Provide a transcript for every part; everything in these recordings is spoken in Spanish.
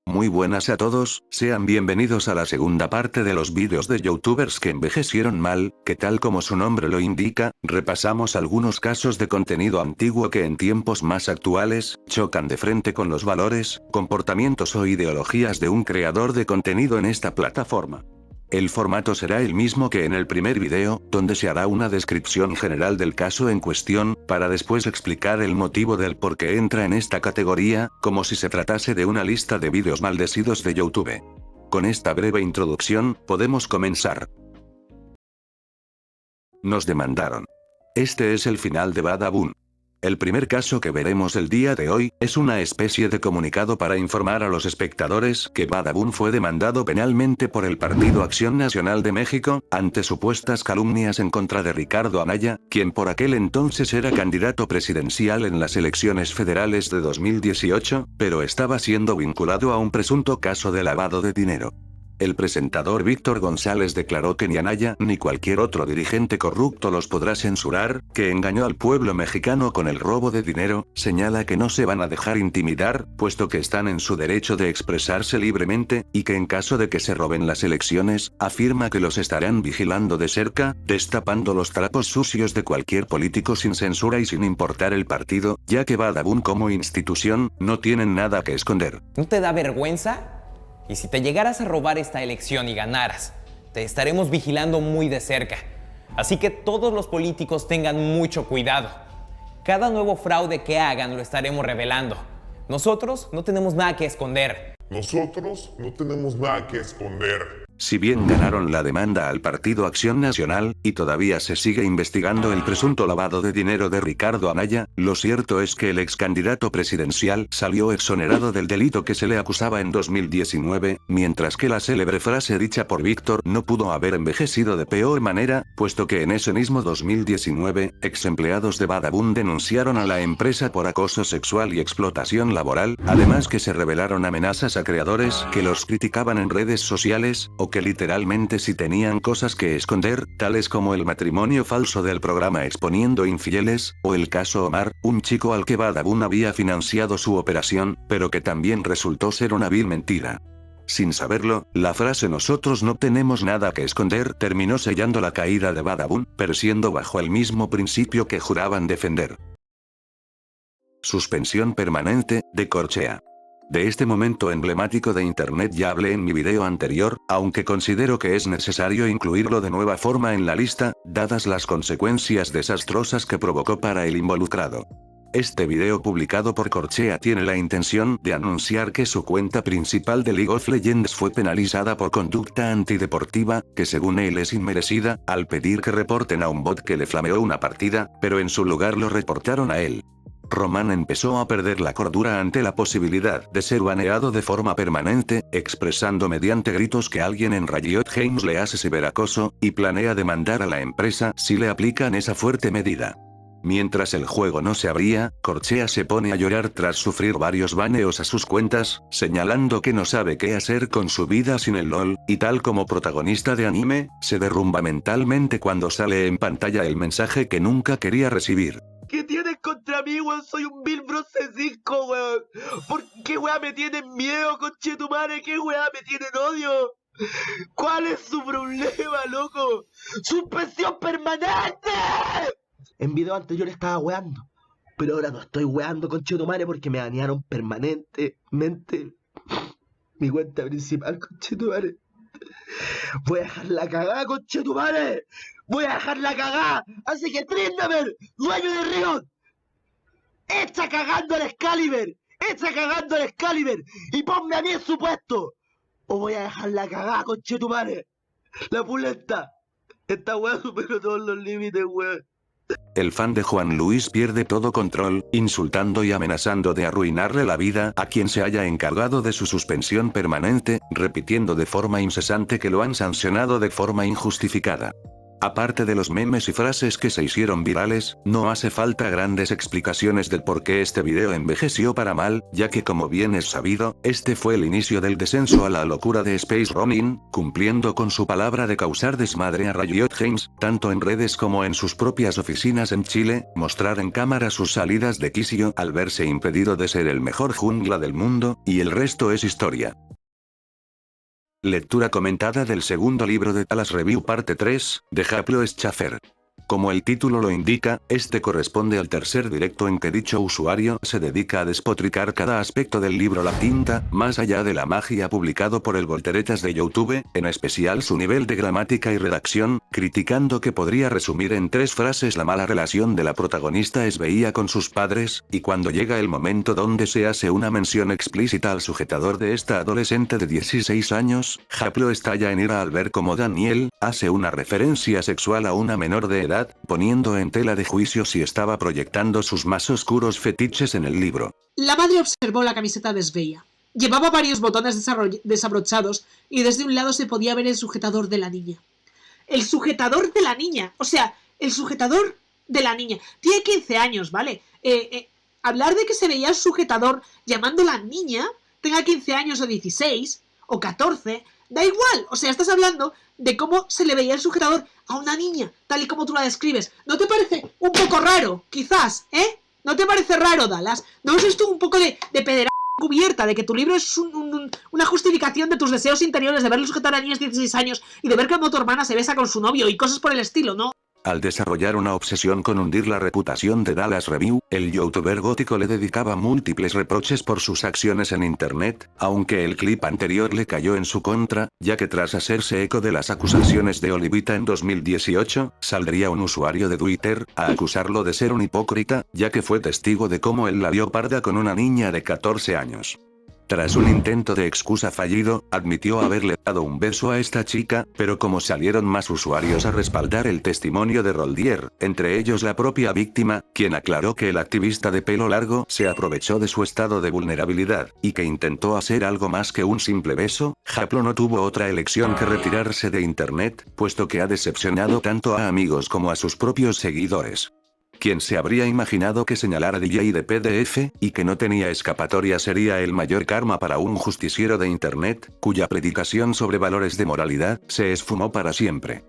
Muy buenas a todos, sean bienvenidos a la segunda parte de los vídeos de youtubers que envejecieron mal, que tal como su nombre lo indica, repasamos algunos casos de contenido antiguo que en tiempos más actuales, chocan de frente con los valores, comportamientos o ideologías de un creador de contenido en esta plataforma. El formato será el mismo que en el primer video, donde se hará una descripción general del caso en cuestión, para después explicar el motivo del por qué entra en esta categoría, como si se tratase de una lista de vídeos maldecidos de YouTube. Con esta breve introducción, podemos comenzar. Nos demandaron. Este es el final de Badabun. El primer caso que veremos el día de hoy, es una especie de comunicado para informar a los espectadores que Badabun fue demandado penalmente por el Partido Acción Nacional de México, ante supuestas calumnias en contra de Ricardo Anaya, quien por aquel entonces era candidato presidencial en las elecciones federales de 2018, pero estaba siendo vinculado a un presunto caso de lavado de dinero. El presentador Víctor González declaró que ni Anaya ni cualquier otro dirigente corrupto los podrá censurar, que engañó al pueblo mexicano con el robo de dinero, señala que no se van a dejar intimidar, puesto que están en su derecho de expresarse libremente, y que en caso de que se roben las elecciones, afirma que los estarán vigilando de cerca, destapando los trapos sucios de cualquier político sin censura y sin importar el partido, ya que Badabun como institución, no tienen nada que esconder. ¿No te da vergüenza? Y si te llegaras a robar esta elección y ganaras, te estaremos vigilando muy de cerca. Así que todos los políticos tengan mucho cuidado. Cada nuevo fraude que hagan lo estaremos revelando. Nosotros no tenemos nada que esconder. Si bien ganaron la demanda al Partido Acción Nacional, y todavía se sigue investigando el presunto lavado de dinero de Ricardo Anaya, lo cierto es que el ex candidato presidencial salió exonerado del delito que se le acusaba en 2019, mientras que la célebre frase dicha por Víctor no pudo haber envejecido de peor manera, puesto que en ese mismo 2019, ex empleados de Badabun denunciaron a la empresa por acoso sexual y explotación laboral, además que se revelaron amenazas a creadores que los criticaban en redes sociales, o que literalmente si tenían cosas que esconder, tales como el matrimonio falso del programa Exponiendo Infieles, o el caso Omar, un chico al que Badabun había financiado su operación, pero que también resultó ser una vil mentira. Sin saberlo, la frase "nosotros no tenemos nada que esconder" terminó sellando la caída de Badabun, pero siendo bajo el mismo principio que juraban defender. Suspensión permanente, de Corchea. De este momento emblemático de internet ya hablé en mi video anterior, aunque considero que es necesario incluirlo de nueva forma en la lista, dadas las consecuencias desastrosas que provocó para el involucrado. Este video publicado por Corchea tiene la intención de anunciar que su cuenta principal de League of Legends fue penalizada por conducta antideportiva, que según él es inmerecida, al pedir que reporten a un bot que le flameó una partida, pero en su lugar lo reportaron a él. Román empezó a perder la cordura ante la posibilidad de ser baneado de forma permanente, expresando mediante gritos que alguien en Riot Games le hace ciberacoso, y planea demandar a la empresa si le aplican esa fuerte medida. Mientras el juego no se abría, Corchea se pone a llorar tras sufrir varios baneos a sus cuentas, señalando que no sabe qué hacer con su vida sin el LoL, y tal como protagonista de anime, se derrumba mentalmente cuando sale en pantalla el mensaje que nunca quería recibir. ¿Qué tienes contra mí, weón? Soy un Bill Bronce 5, weón. ¿Por qué weá me tienen miedo, conchetumare? ¿Qué weá me tienen odio? ¿Cuál es su problema, loco? ¡Suspensión permanente! En video anterior estaba weando, pero ahora no estoy weando, conchetumare, porque me banearon permanentemente mi cuenta principal, conchetumare. Voy a dejar la cagada, conchetumare. Voy a dejar la cagada. Así que Tryndamere, dueño de Riot, echa cagando al Excalibur. Echa cagando al Excalibur. Y ponme a mí en su puesto. O voy a dejar la cagada, conchetumare. La pulenta. Esta weá superó todos los límites, weón. El fan de Juan Luis pierde todo control, insultando y amenazando de arruinarle la vida a quien se haya encargado de su suspensión permanente, repitiendo de forma incesante que lo han sancionado de forma injustificada. Aparte de los memes y frases que se hicieron virales, no hace falta grandes explicaciones del por qué este video envejeció para mal, ya que como bien es sabido, este fue el inicio del descenso a la locura de Space Ronin, cumpliendo con su palabra de causar desmadre a Riot Games, tanto en redes como en sus propias oficinas en Chile, mostrar en cámara sus salidas de quicio al verse impedido de ser el mejor jungla del mundo, y el resto es historia. Lectura comentada del segundo libro de Talas Review parte 3, de Japlo Schaffer. Como el título lo indica, este corresponde al tercer directo en que dicho usuario se dedica a despotricar cada aspecto del libro La Tinta, más allá de la magia publicado por el Volteretas de YouTube, en especial su nivel de gramática y redacción, criticando que podría resumir en 3 frases la mala relación de la protagonista Esbeía con sus padres, y cuando llega el momento donde se hace una mención explícita al sujetador de esta adolescente de 16 años, Japlo estalla en ira al ver cómo Daniel hace una referencia sexual a una menor de edad, poniendo en tela de juicio si estaba proyectando sus más oscuros fetiches en el libro. La madre observó la camiseta de Esbeía. Llevaba varios botones desabrochados y desde un lado se podía ver el sujetador de la niña. ¡El sujetador de la niña! O sea, el sujetador de la niña. Tiene 15 años, ¿vale? Hablar de que se veía el sujetador llamándola niña, tenga 15 años o 16 o 14, da igual. O sea, estás hablando de cómo se le veía el sujetador a una niña, tal y como tú la describes. ¿No te parece un poco raro? Quizás, ¿eh? ¿No te parece raro, Dallas? ¿No es esto un poco de pederastia cubierta, de que tu libro es una justificación de tus deseos interiores de verle sujetar a niñas de 16 años y de ver cómo tu hermana se besa con su novio y cosas por el estilo, ¿no? Al desarrollar una obsesión con hundir la reputación de Dallas Review, el youtuber gótico le dedicaba múltiples reproches por sus acciones en internet, aunque el clip anterior le cayó en su contra, ya que tras hacerse eco de las acusaciones de Olivita en 2018, saldría un usuario de Twitter a acusarlo de ser un hipócrita, ya que fue testigo de cómo él la vio parda con una niña de 14 años. Tras un intento de excusa fallido, admitió haberle dado un beso a esta chica, pero como salieron más usuarios a respaldar el testimonio de Roldier, entre ellos la propia víctima, quien aclaró que el activista de pelo largo se aprovechó de su estado de vulnerabilidad, y que intentó hacer algo más que un simple beso, Japlo no tuvo otra elección que retirarse de internet, puesto que ha decepcionado tanto a amigos como a sus propios seguidores. ¿Quién se habría imaginado que señalar a DJ de PDF, y que no tenía escapatoria sería el mayor karma para un justiciero de internet, cuya predicación sobre valores de moralidad, se esfumó para siempre?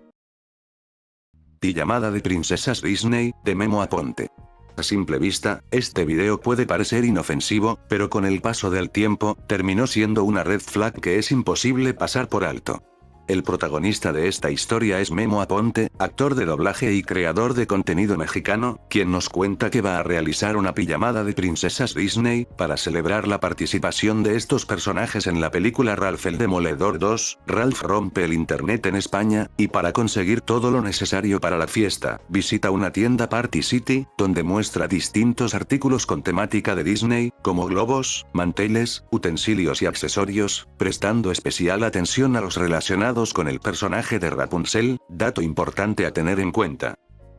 Pijamada de princesas Disney, de Memo Aponte. A simple vista, este video puede parecer inofensivo, pero con el paso del tiempo, terminó siendo una red flag que es imposible pasar por alto. El protagonista de esta historia es Memo Aponte, actor de doblaje y creador de contenido mexicano, quien nos cuenta que va a realizar una pijamada de princesas Disney, para celebrar la participación de estos personajes en la película Ralph el Demoledor 2, Ralph rompe el internet en España, y para conseguir todo lo necesario para la fiesta, visita una tienda Party City, donde muestra distintos artículos con temática de Disney, como globos, manteles, utensilios y accesorios, prestando especial atención a los relacionados con el personaje de Rapunzel, dato importante a tener en cuenta.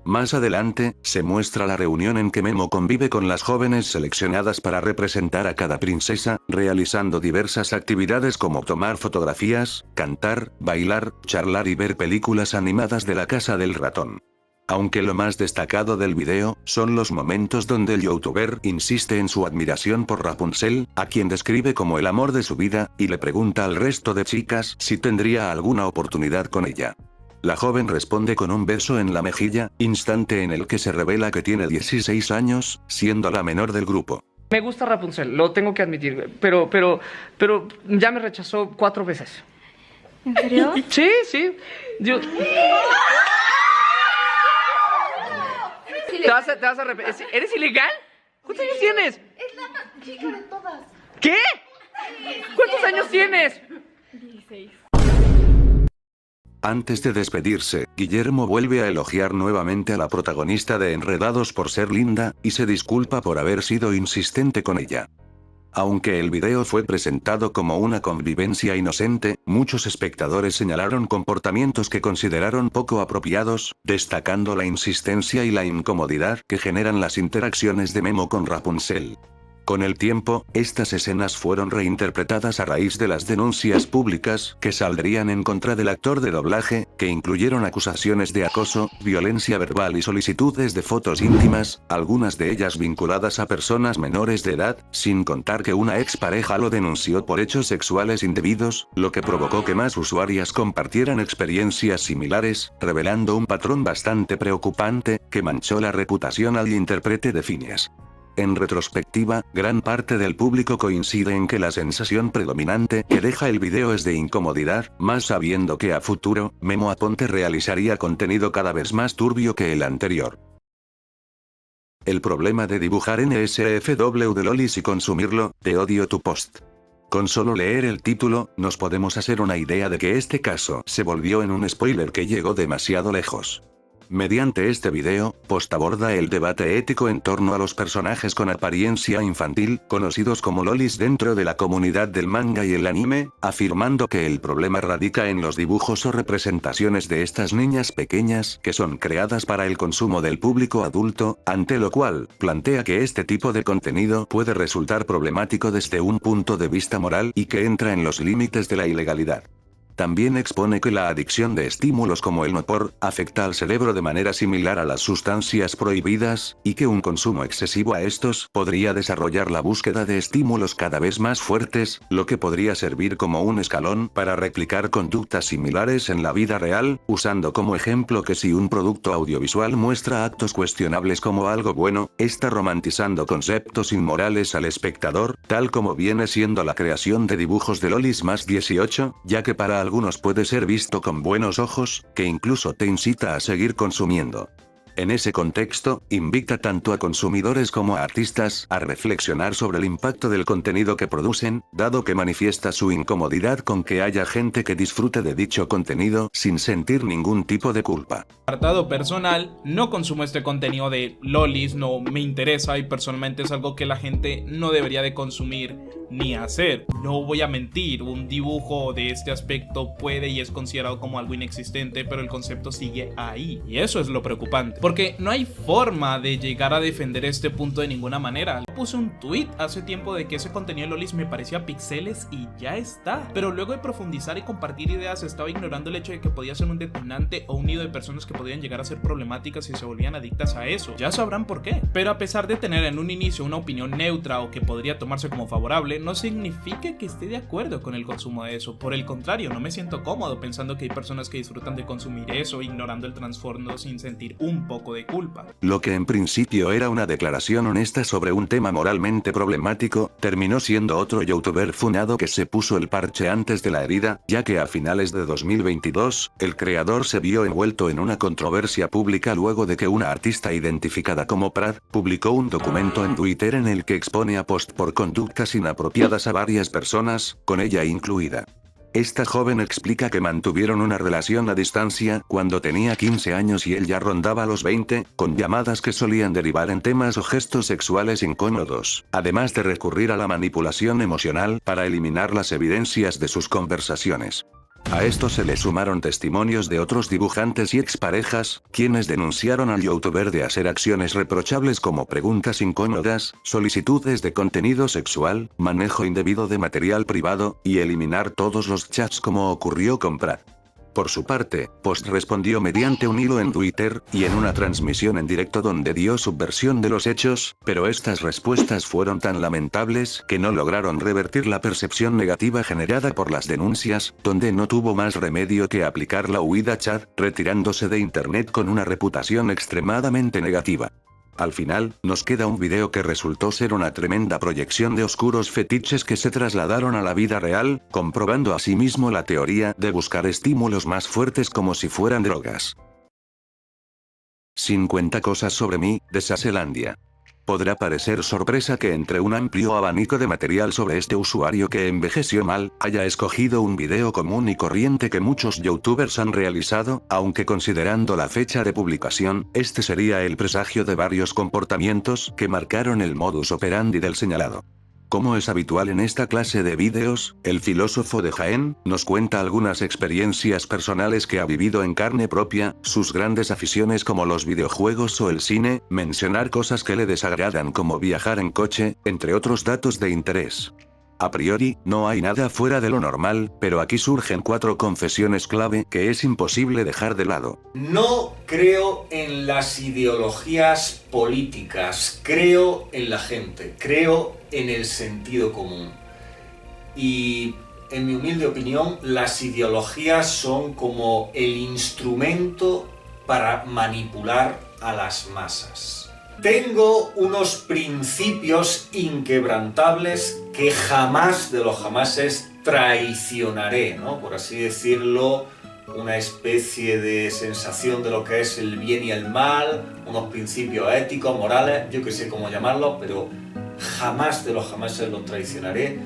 Más adelante, se muestra la reunión en que Memo convive con las jóvenes seleccionadas para representar a cada princesa, realizando diversas actividades como tomar fotografías, cantar, bailar, charlar y ver películas animadas de la Casa del Ratón. Aunque lo más destacado del video, son los momentos donde el youtuber insiste en su admiración por Rapunzel, a quien describe como el amor de su vida, y le pregunta al resto de chicas si tendría alguna oportunidad con ella. La joven responde con un beso en la mejilla, instante en el que se revela que tiene 16 años, siendo la menor del grupo. Me gusta Rapunzel, lo tengo que admitir, pero ya me rechazó 4 veces. ¿En serio? Sí. Yo... ¿Te vas a arrepentir? ¿Eres ilegal? ¿Cuántos años tienes? Es la más chica de todas. ¿Qué? ¿Cuántos años tienes? 16. Antes de despedirse, Guillermo vuelve a elogiar nuevamente a la protagonista de Enredados por ser linda, y se disculpa por haber sido insistente con ella. Aunque el video fue presentado como una convivencia inocente, muchos espectadores señalaron comportamientos que consideraron poco apropiados, destacando la insistencia y la incomodidad que generan las interacciones de Memo con Rapunzel. Con el tiempo, estas escenas fueron reinterpretadas a raíz de las denuncias públicas que saldrían en contra del actor de doblaje, que incluyeron acusaciones de acoso, violencia verbal y solicitudes de fotos íntimas, algunas de ellas vinculadas a personas menores de edad, sin contar que una expareja lo denunció por hechos sexuales indebidos, lo que provocó que más usuarias compartieran experiencias similares, revelando un patrón bastante preocupante, que manchó la reputación al intérprete de Phineas. En retrospectiva, gran parte del público coincide en que la sensación predominante que deja el video es de incomodidad, más sabiendo que a futuro, Memo Aponte realizaría contenido cada vez más turbio que el anterior. El problema de dibujar NSFW de lolis y consumirlo, Te odio tu post. Con solo leer el título, nos podemos hacer una idea de que este caso se volvió en un spoiler que llegó demasiado lejos. Mediante este video, Post aborda el debate ético en torno a los personajes con apariencia infantil, conocidos como lolis dentro de la comunidad del manga y el anime, afirmando que el problema radica en los dibujos o representaciones de estas niñas pequeñas que son creadas para el consumo del público adulto, ante lo cual, plantea que este tipo de contenido puede resultar problemático desde un punto de vista moral y que entra en los límites de la ilegalidad. También expone que la adicción de estímulos como el nopor afecta al cerebro de manera similar a las sustancias prohibidas, y que un consumo excesivo a estos podría desarrollar la búsqueda de estímulos cada vez más fuertes, lo que podría servir como un escalón para replicar conductas similares en la vida real, usando como ejemplo que si un producto audiovisual muestra actos cuestionables como algo bueno, está romantizando conceptos inmorales al espectador, tal como viene siendo la creación de dibujos de lolis más 18, ya que para algunos puede ser visto con buenos ojos, que incluso te incita a seguir consumiendo. En ese contexto, invita tanto a consumidores como a artistas a reflexionar sobre el impacto del contenido que producen, dado que manifiesta su incomodidad con que haya gente que disfrute de dicho contenido sin sentir ningún tipo de culpa. Apartado personal, no consumo este contenido de lolis, no me interesa y personalmente es algo que la gente no debería de consumir ni hacer. No voy a mentir, un dibujo de este aspecto puede y es considerado como algo inexistente, pero el concepto sigue ahí y eso es lo preocupante, porque no hay forma de llegar a defender este punto de ninguna manera. Puse un tweet hace tiempo de que ese contenido de lolis me parecía pixeles y ya está, pero luego de profundizar y compartir ideas estaba ignorando el hecho de que podía ser un detonante o un nido de personas que podían llegar a ser problemáticas y se volvían adictas a eso. Ya sabrán por qué. Pero a pesar de tener en un inicio una opinión neutra o que podría tomarse como favorable, no significa que esté de acuerdo con el consumo de eso. Por el contrario, no me siento cómodo pensando que hay personas que disfrutan de consumir eso, ignorando el trasfondo sin sentir un poco de culpa. Lo que en principio era una declaración honesta sobre un tema moralmente problemático, terminó siendo otro youtuber funado que se puso el parche antes de la herida, ya que a finales de 2022, el creador se vio envuelto en una controversia pública luego de que una artista identificada como Prad, publicó un documento en Twitter en el que expone a Post por conductas inapropiadas a varias personas, con ella incluida. Esta joven explica que mantuvieron una relación a distancia cuando tenía 15 años y él ya rondaba los 20, con llamadas que solían derivar en temas o gestos sexuales incómodos, además de recurrir a la manipulación emocional para eliminar las evidencias de sus conversaciones. A esto se le sumaron testimonios de otros dibujantes y exparejas, quienes denunciaron al youtuber de hacer acciones reprochables como preguntas incómodas, solicitudes de contenido sexual, manejo indebido de material privado, y eliminar todos los chats como ocurrió con Prad. Por su parte, Post respondió mediante un hilo en Twitter, y en una transmisión en directo donde dio su versión de los hechos, pero estas respuestas fueron tan lamentables que no lograron revertir la percepción negativa generada por las denuncias, donde no tuvo más remedio que aplicar la huida chat, retirándose de internet con una reputación extremadamente negativa. Al final, nos queda un video que resultó ser una tremenda proyección de oscuros fetiches que se trasladaron a la vida real, comprobando asimismo la teoría de buscar estímulos más fuertes como si fueran drogas. 50 cosas sobre mí, de Saselandia. Podrá parecer sorpresa que entre un amplio abanico de material sobre este usuario que envejeció mal, haya escogido un video común y corriente que muchos youtubers han realizado, aunque considerando la fecha de publicación, este sería el presagio de varios comportamientos que marcaron el modus operandi del señalado. Como es habitual en esta clase de vídeos, el filósofo de Jaén nos cuenta algunas experiencias personales que ha vivido en carne propia, sus grandes aficiones como los videojuegos o el cine, mencionar cosas que le desagradan como viajar en coche, entre otros datos de interés. A priori, no hay nada fuera de lo normal, pero aquí surgen 4 confesiones clave que es imposible dejar de lado. No creo en las ideologías políticas, creo en la gente, creo en el sentido común. Y en mi humilde opinión, las ideologías son como el instrumento para manipular a las masas. Tengo unos principios inquebrantables que jamás de los jamases traicionaré, ¿no? Por así decirlo, una especie de sensación de lo que es el bien y el mal, unos principios éticos, morales, yo que sé cómo llamarlos, pero jamás de los jamases los traicionaré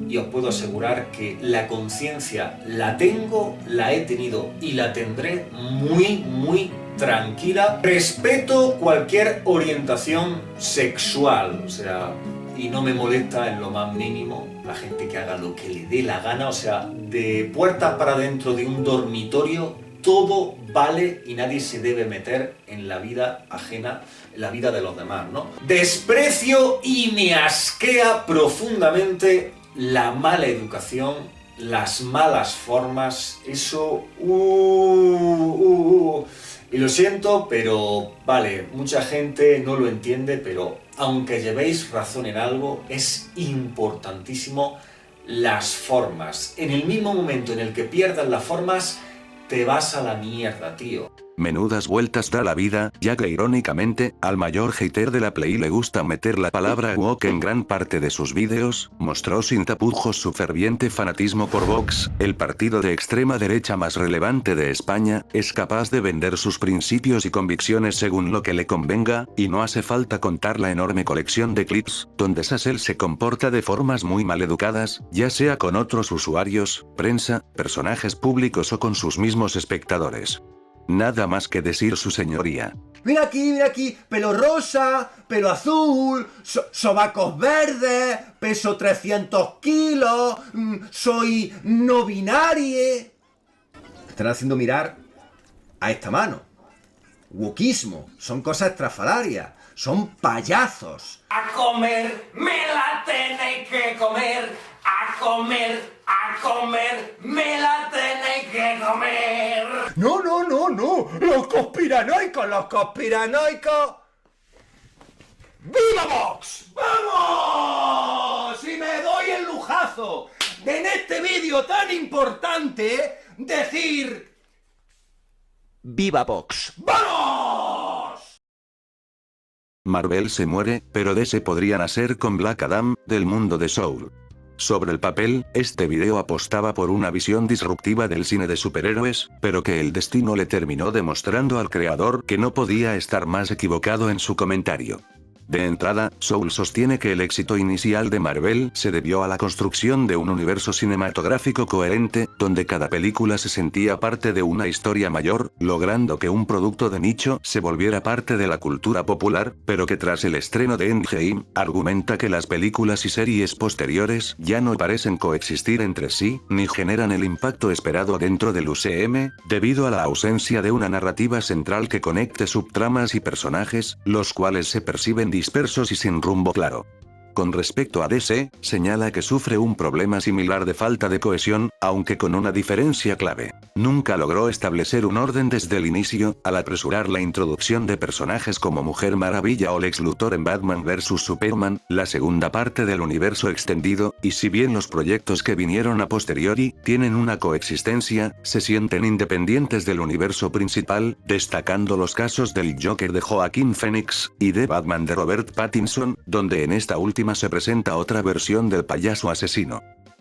y os puedo asegurar que la conciencia la tengo, la he tenido y la tendré muy tranquila. Respeto cualquier orientación sexual, o sea, y no me molesta en lo más mínimo la gente que haga lo que le dé la gana, o sea, de puertas para dentro de un dormitorio, todo vale y nadie se debe meter en la vida ajena, en la vida de los demás, ¿no? Desprecio y me asquea profundamente la mala educación, las malas formas, eso... Y lo siento, pero vale, mucha gente no lo entiende, pero aunque llevéis razón en algo, es importantísimo las formas. En el mismo momento en el que pierdas las formas, te vas a la mierda, tío. Menudas vueltas da la vida, ya que irónicamente, al mayor hater de la Play le gusta meter la palabra woke en gran parte de sus vídeos, mostró sin tapujos su ferviente fanatismo por Vox, el partido de extrema derecha más relevante de España, es capaz de vender sus principios y convicciones según lo que le convenga, y no hace falta contar la enorme colección de clips, donde Sassel se comporta de formas muy maleducadas, ya sea con otros usuarios, prensa, personajes públicos o con sus mismos espectadores. Nada más que decir su señoría. Mira aquí, pelo rosa, pelo azul, sobacos verdes, peso 300 kilos, soy no binarie. Están haciendo mirar a esta mano. Wokismo, son cosas estrafalarias, son payasos. A comer, me la tenéis que comer, a comer, me la tenéis que comer. No, los conspiranoicos. ¡Viva Vox! ¡Vamos! Y me doy el lujazo de en este vídeo tan importante decir... ¡Viva Vox! ¡Vamos! Marvel se muere, pero DC podrían hacer con Black Adam, del mundo de Soul. Sobre el papel, este video apostaba por una visión disruptiva del cine de superhéroes, pero que el destino le terminó demostrando al creador que no podía estar más equivocado en su comentario. De entrada, Soul sostiene que el éxito inicial de Marvel se debió a la construcción de un universo cinematográfico coherente, donde cada película se sentía parte de una historia mayor, logrando que un producto de nicho se volviera parte de la cultura popular, pero que tras el estreno de Endgame, argumenta que las películas y series posteriores ya no parecen coexistir entre sí, ni generan el impacto esperado dentro del UCM, debido a la ausencia de una narrativa central que conecte subtramas y personajes, los cuales se perciben dispersos y sin rumbo claro. Con respecto a DC, señala que sufre un problema similar de falta de cohesión, aunque con una diferencia clave. Nunca logró establecer un orden desde el inicio, al apresurar la introducción de personajes como Mujer Maravilla o Lex Luthor en Batman vs Superman, la segunda parte del universo extendido, y si bien los proyectos que vinieron a posteriori tienen una coexistencia, se sienten independientes del universo principal, destacando los casos del Joker de Joaquin Phoenix, y de Batman de Robert Pattinson, donde en esta última se presenta otra versión del payaso asesino.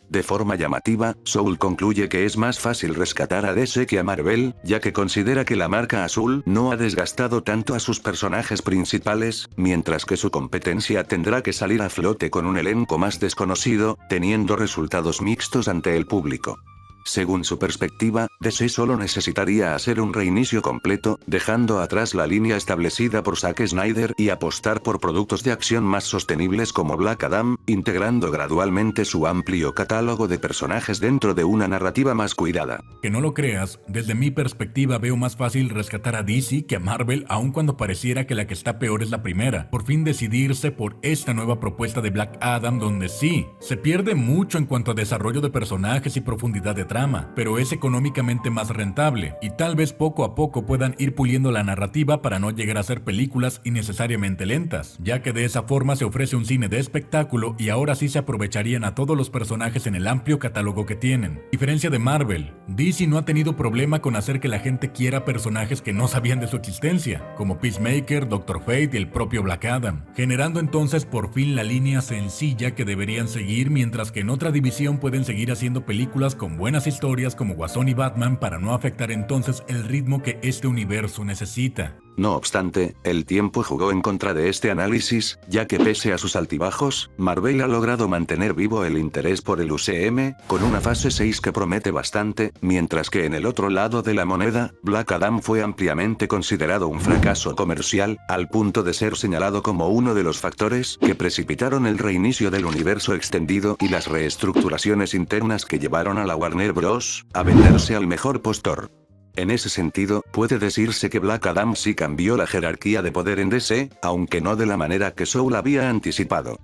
De forma llamativa, Soul concluye que es más fácil rescatar a DC que a Marvel, ya que considera que la marca azul no ha desgastado tanto a sus personajes principales, mientras que su competencia tendrá que salir a flote con un elenco más desconocido, teniendo resultados mixtos ante el público. Según su perspectiva, DC solo necesitaría hacer un reinicio completo, dejando atrás la línea establecida por Zack Snyder y apostar por productos de acción más sostenibles como Black Adam, integrando gradualmente su amplio catálogo de personajes dentro de una narrativa más cuidada. Que no lo creas, desde mi perspectiva veo más fácil rescatar a DC que a Marvel, aun cuando pareciera que la que está peor es la primera. Por fin decidirse por esta nueva propuesta de Black Adam, donde sí, se pierde mucho en cuanto a desarrollo de personajes y profundidad de trama, pero es económicamente más rentable, y tal vez poco a poco puedan ir puliendo la narrativa para no llegar a ser películas innecesariamente lentas, ya que de esa forma se ofrece un cine de espectáculo y ahora sí se aprovecharían a todos los personajes en el amplio catálogo que tienen. Diferencia de Marvel, DC no ha tenido problema con hacer que la gente quiera personajes que no sabían de su existencia, como Peacemaker, Doctor Fate y el propio Black Adam, generando entonces por fin la línea sencilla que deberían seguir, mientras que en otra división pueden seguir haciendo películas con buenas historias como Guasón y Batman para no afectar entonces el ritmo que este universo necesita. No obstante, el tiempo jugó en contra de este análisis, ya que pese a sus altibajos, Marvel ha logrado mantener vivo el interés por el UCM, con una fase 6 que promete bastante, mientras que en el otro lado de la moneda, Black Adam fue ampliamente considerado un fracaso comercial, al punto de ser señalado como uno de los factores que precipitaron el reinicio del universo extendido y las reestructuraciones internas que llevaron a la Warner Bros. A venderse al mejor postor. En ese sentido, puede decirse que Black Adam sí cambió la jerarquía de poder en DC, aunque no de la manera que Soul había anticipado.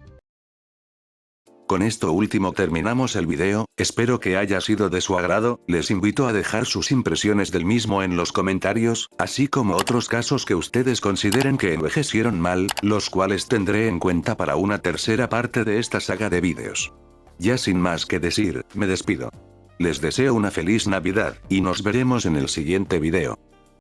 Con esto último terminamos el video, espero que haya sido de su agrado, les invito a dejar sus impresiones del mismo en los comentarios, así como otros casos que ustedes consideren que envejecieron mal, los cuales tendré en cuenta para una tercera parte de esta saga de vídeos. Ya sin más que decir, me despido. Les deseo una feliz Navidad, y nos veremos en el siguiente video.